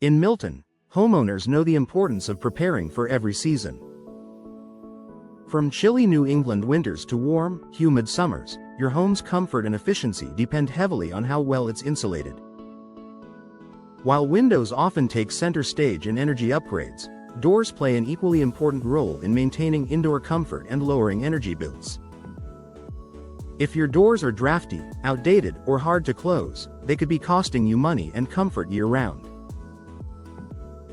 In Milton, homeowners know the importance of preparing for every season. From chilly New England winters to warm, humid summers, your home's comfort and efficiency depend heavily on how well it's insulated. While windows often take center stage in energy upgrades, doors play an equally important role in maintaining indoor comfort and lowering energy bills. If your doors are drafty, outdated, or hard to close, they could be costing you money and comfort year-round.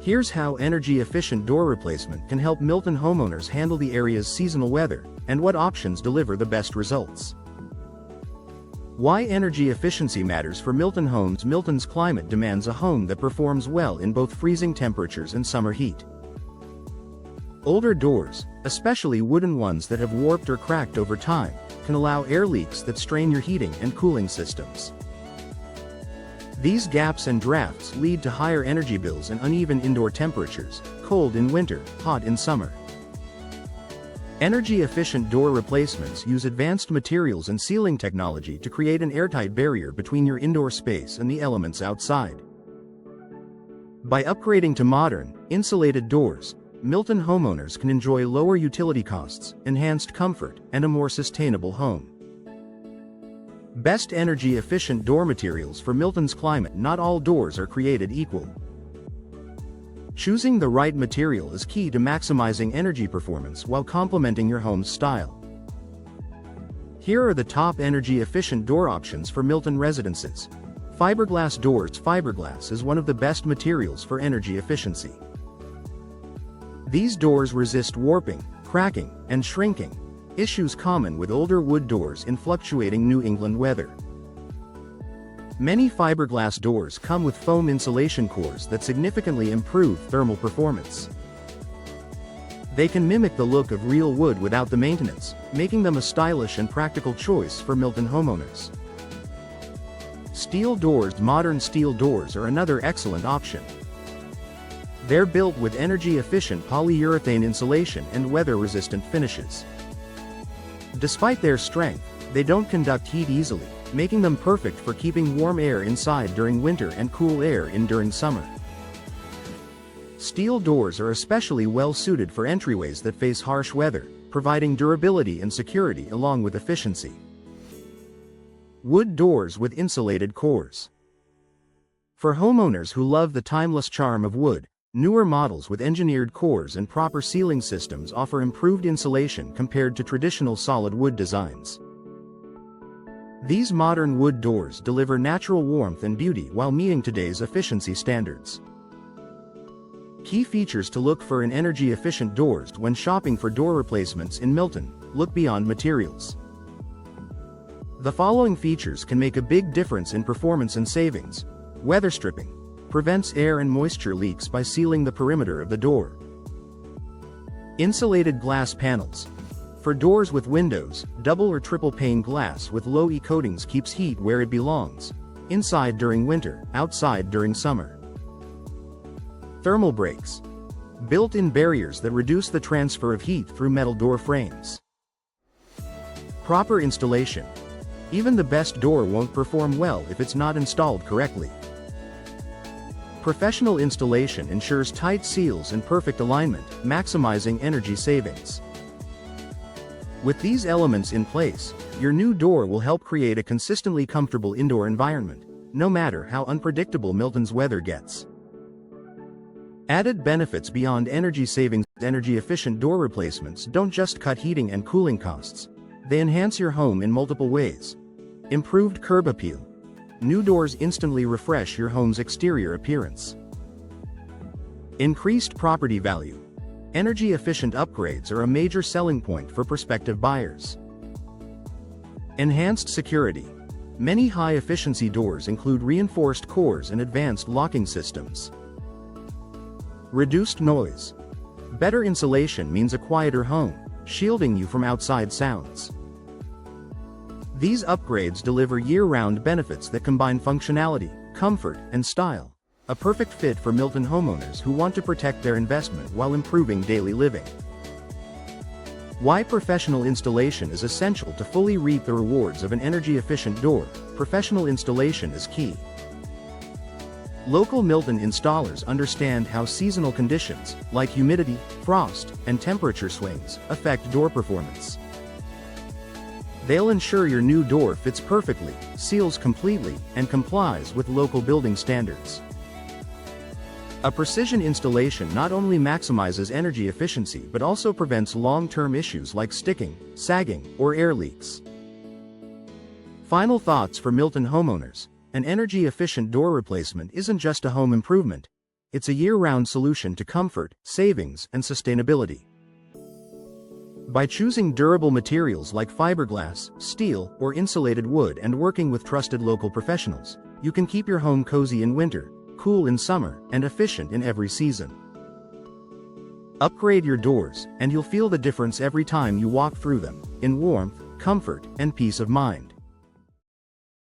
Here's how energy-efficient door replacement can help Milton homeowners handle the area's seasonal weather, and what options deliver the best results. Why energy efficiency matters for Milton homes. Milton's climate demands a home that performs well in both freezing temperatures and summer heat. Older doors, especially wooden ones that have warped or cracked over time, can allow air leaks that strain your heating and cooling systems. These gaps and drafts lead to higher energy bills and uneven indoor temperatures, cold in winter, hot in summer. Energy-efficient door replacements use advanced materials and sealing technology to create an airtight barrier between your indoor space and the elements outside. By upgrading to modern, insulated doors, Milton homeowners can enjoy lower utility costs, enhanced comfort, and a more sustainable home. Best energy-efficient door materials for Milton's climate. Not all doors are created equal. Choosing the right material is key to maximizing energy performance while complementing your home's style. Here are the top energy-efficient door options for Milton residences. Fiberglass doors. Fiberglass is one of the best materials for energy efficiency. These doors resist warping, cracking, and shrinking, issues common with older wood doors in fluctuating New England weather. Many fiberglass doors come with foam insulation cores that significantly improve thermal performance. They can mimic the look of real wood without the maintenance, making them a stylish and practical choice for Milton homeowners. Steel doors. Modern steel doors are another excellent option. They're built with energy-efficient polyurethane insulation and weather-resistant finishes. Despite their strength, they don't conduct heat easily, making them perfect for keeping warm air inside during winter and cool air in during summer. Steel doors are especially well suited for entryways that face harsh weather, providing durability and security along with efficiency. Wood doors with insulated cores. For homeowners who love the timeless charm of wood, newer models with engineered cores and proper sealing systems offer improved insulation compared to traditional solid wood designs. These modern wood doors deliver natural warmth and beauty while meeting today's efficiency standards. Key features to look for in energy-efficient doors. When shopping for door replacements in Milton, look beyond materials. The following features can make a big difference in performance and savings. Weather stripping prevents air and moisture leaks by sealing the perimeter of the door. Insulated glass panels. For doors with windows, double or triple pane glass with low E coatings keeps heat where it belongs, inside during winter, outside during summer. Thermal breaks. Built-in barriers that reduce the transfer of heat through metal door frames. Proper installation. Even the best door won't perform well if it's not installed correctly. Professional installation ensures tight seals and perfect alignment, maximizing energy savings. With these elements in place, your new door will help create a consistently comfortable indoor environment, no matter how unpredictable Milton's weather gets. Added benefits beyond energy savings. Energy-efficient door replacements don't just cut heating and cooling costs. They enhance your home in multiple ways. Improved curb appeal. New doors instantly refresh your home's exterior appearance. Increased property value. Energy-efficient upgrades are a major selling point for prospective buyers. Enhanced security. Many high-efficiency doors include reinforced cores and advanced locking systems. Reduced noise. Better insulation means a quieter home, shielding you from outside sounds. These upgrades deliver year-round benefits that combine functionality, comfort, and style. A perfect fit for Milton homeowners who want to protect their investment while improving daily living. Why professional installation is essential to fully reap the rewards of an energy-efficient door. Professional installation is key. Local Milton installers understand how seasonal conditions, like humidity, frost, and temperature swings, affect door performance. They'll ensure your new door fits perfectly, seals completely, and complies with local building standards. A precision installation not only maximizes energy efficiency but also prevents long-term issues like sticking, sagging, or air leaks. Final thoughts for Milton homeowners: an energy-efficient door replacement isn't just a home improvement, it's a year-round solution to comfort, savings, and sustainability. By choosing durable materials like fiberglass, steel, or insulated wood and working with trusted local professionals, you can keep your home cozy in winter, cool in summer, and efficient in every season. Upgrade your doors, and you'll feel the difference every time you walk through them, in warmth, comfort, and peace of mind.